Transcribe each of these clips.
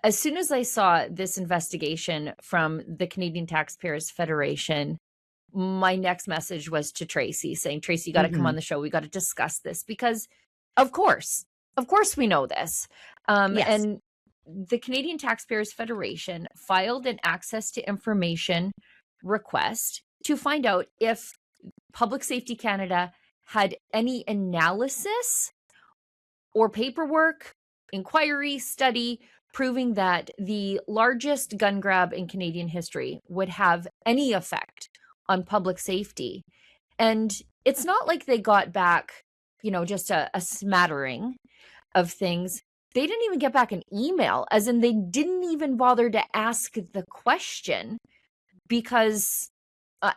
as soon as I saw this investigation from the Canadian Taxpayers Federation, my next message was to Tracey saying, Tracey, you got to come on the show. We got to discuss this because of course we know this. Yes. And the Canadian Taxpayers Federation filed an access to information request to find out if Public Safety Canada had any analysis or paperwork, inquiry, study proving that the largest gun grab in Canadian history would have any effect on public safety. And it's not like they got back, just a smattering of things. They didn't even get back an email, as in they didn't even bother to ask the question because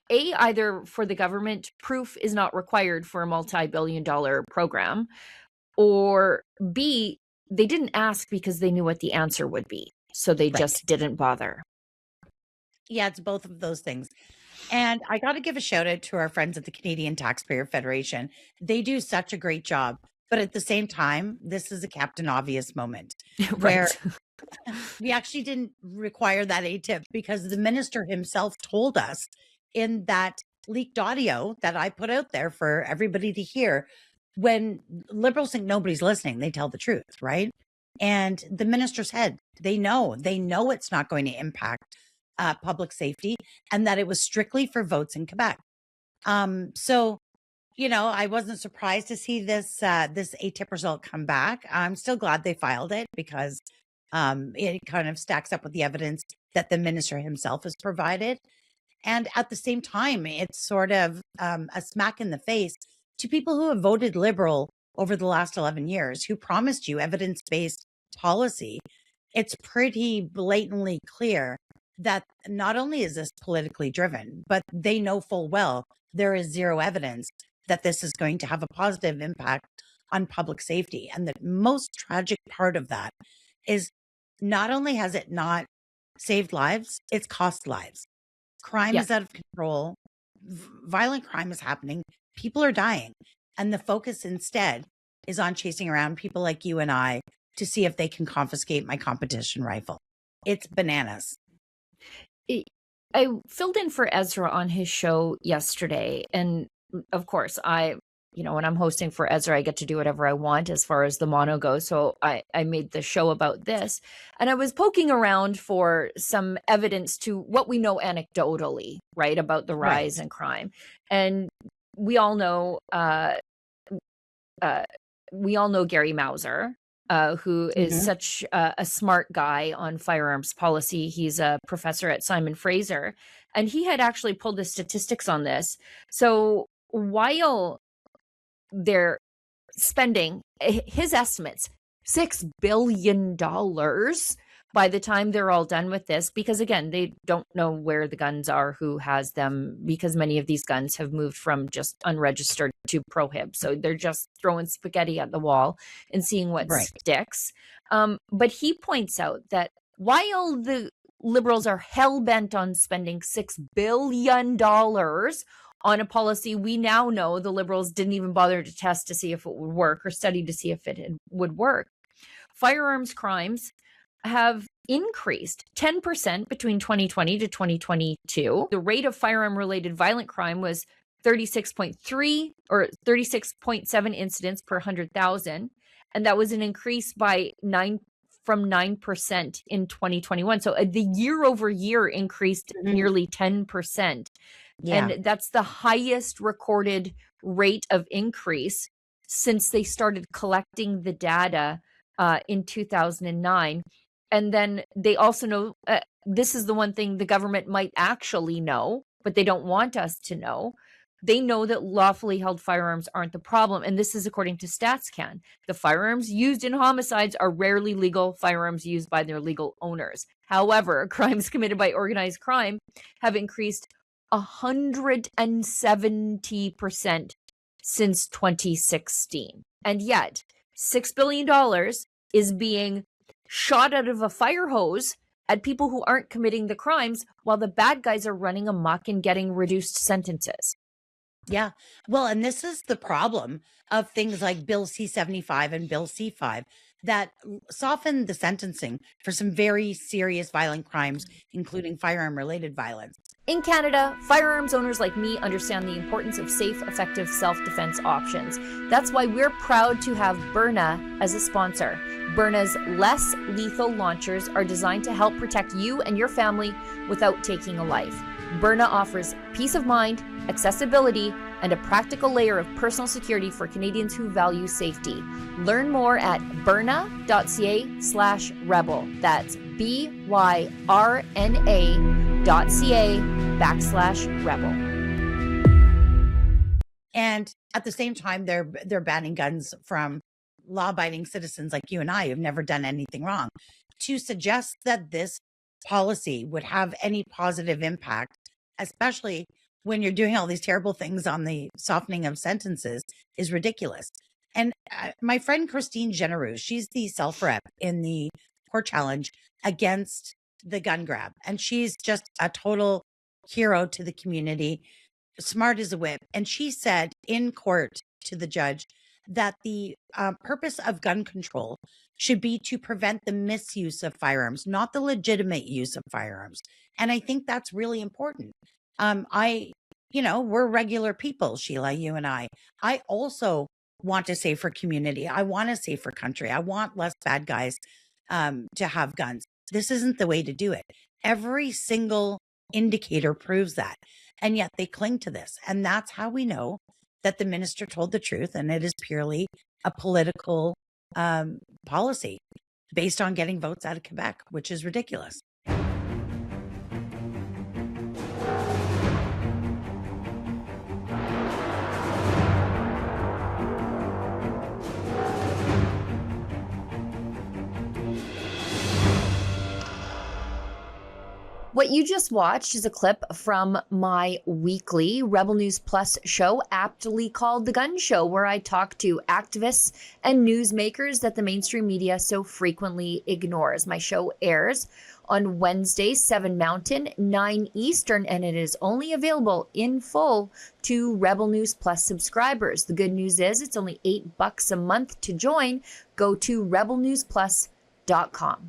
either for the government, proof is not required for a multi-billion-dollar program, or B, they didn't ask because they knew what the answer would be. So they just didn't bother. Yeah, it's both of those things. And I got to give a shout out to our friends at the Canadian Taxpayer Federation. They do such a great job. But at the same time, this is a Captain Obvious moment where we actually didn't require that ATIP because the minister himself told us in that leaked audio that I put out there for everybody to hear. When Liberals think nobody's listening, they tell the truth, right? And the minister said they know it's not going to impact public safety and that it was strictly for votes in Quebec. So, I wasn't surprised to see this ATIP result come back. I'm still glad they filed it because it kind of stacks up with the evidence that the minister himself has provided. And at the same time, it's sort of a smack in the face to people who have voted Liberal over the last 11 years, who promised you evidence-based policy. It's pretty blatantly clear that not only is this politically driven, but they know full well there is zero evidence that this is going to have a positive impact on public safety. And the most tragic part of that is not only has it not saved lives, it's cost lives. Crime is out of control. Violent crime is happening. People are dying. And the focus instead is on chasing around people like you and I to see if they can confiscate my competition rifle. It's bananas. I filled in for Ezra on his show yesterday. And of course, when I'm hosting for Ezra, I get to do whatever I want as far as the mono goes. So I made the show about this. And I was poking around for some evidence to what we know anecdotally, right, about the rise in crime. And we all know Gary Mauser, who is such a smart guy on firearms policy. He's a professor at Simon Fraser, and he had actually pulled the statistics on this. So while they're spending, his estimates, $6 billion by the time they're all done with this, because again, they don't know where the guns are, who has them, because many of these guns have moved from just unregistered to prohib. So they're just throwing spaghetti at the wall and seeing what sticks. But he points out that while the Liberals are hell-bent on spending $6 billion on a policy we now know the Liberals didn't even bother to test to see if it would work or study to see if it would work, firearms crimes have increased 10% between 2020 to 2022. The rate of firearm-related violent crime was 36.3 or 36.7 incidents per 100,000, and that was an increase by 9% in 2021. So the year-over-year increased nearly 10%. Yeah. And that's the highest recorded rate of increase since they started collecting the data in 2009. And then they also know, this is the one thing the government might actually know, but they don't want us to know. They know that lawfully held firearms aren't the problem. And this is according to StatsCan. The firearms used in homicides are rarely legal firearms used by their legal owners. However, crimes committed by organized crime have increased 170% since 2016. And yet, $6 billion is being shot out of a fire hose at people who aren't committing the crimes while the bad guys are running amok and getting reduced sentences. Yeah. Well, and this is the problem of things like Bill C-75 and Bill C-5. that soften the sentencing for some very serious violent crimes, including firearm-related violence. In Canada, firearms owners like me understand the importance of safe, effective self-defense options. That's why we're proud to have Byrna as a sponsor. Byrna's less lethal launchers are designed to help protect you and your family without taking a life. Byrna offers peace of mind, accessibility, and a practical layer of personal security for Canadians who value safety. Learn more at byrna.ca/rebel. That's byrna.ca/rebel. And at the same time, they're banning guns from law-abiding citizens like you and I who've never done anything wrong. To suggest that this policy would have any positive impact, especially when you're doing all these terrible things on the softening of sentences, is ridiculous. And my friend Christine Generous, she's the self-rep in the court challenge against the gun grab. And she's just a total hero to the community, smart as a whip. And she said in court to the judge that the purpose of gun control should be to prevent the misuse of firearms, not the legitimate use of firearms. And I think that's really important. We're regular people, Sheila, you and I. I also want a safer community. I want a safer country. I want less bad guys to have guns. This isn't the way to do it. Every single indicator proves that. And yet they cling to this. And that's how we know that the minister told the truth. And it is purely a political policy based on getting votes out of Quebec, which is ridiculous. What you just watched is a clip from my weekly Rebel News Plus show, aptly called The Gun Show, where I talk to activists and newsmakers that the mainstream media so frequently ignores. My show airs on Wednesdays, 7 Mountain, 9 Eastern, and it is only available in full to Rebel News Plus subscribers. The good news is it's only $8 a month to join. Go to rebelnewsplus.com.